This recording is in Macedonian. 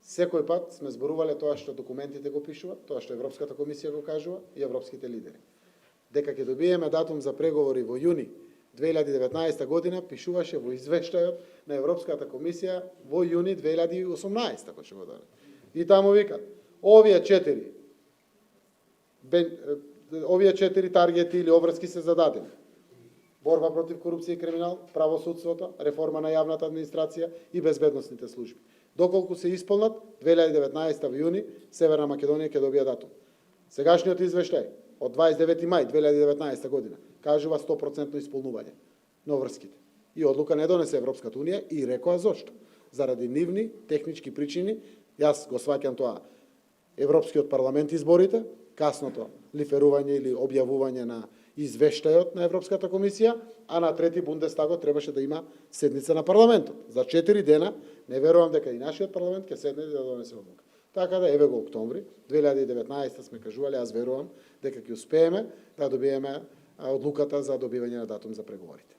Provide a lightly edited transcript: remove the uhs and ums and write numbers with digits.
Секој пат сме зборувале тоа што документите го пишуваат, тоа што Европската комисија го кажува и европските лидери. Дека ќе добиеме датум за преговори во јуни 2019 година, пишуваше во извештајот на Европската комисија во јуни 2018, ако ќе го даде. И таму викат, овие 4 таргети или обврски се зададени. Борба против корупција и криминал, правосудството, реформа на јавната администрација и безбедносните служби. Доколку се исполнат, 2019 во јуни, Северна Македонија ќе добија датум. Сегашниот извештај од 29 мај 2019 година кажува 100% исполнување на обврските. И одлука не донесе Европската унија и рекоа зошто. Заради нивни технички причини, јас го сваќам тоа, Европскиот парламент изборите, касното лиферување или објавување на извештајот на Европската комисија, а на 3 Бундестагот требаше да има седница на парламентот. За 4 дена не верувам дека и нашиот парламент ќе седне да донесе одлука. Така да еве го октомври 2019 сме кажувале, аз верувам дека ќе успееме да добиеме одлуката за добивање на датум за преговорите.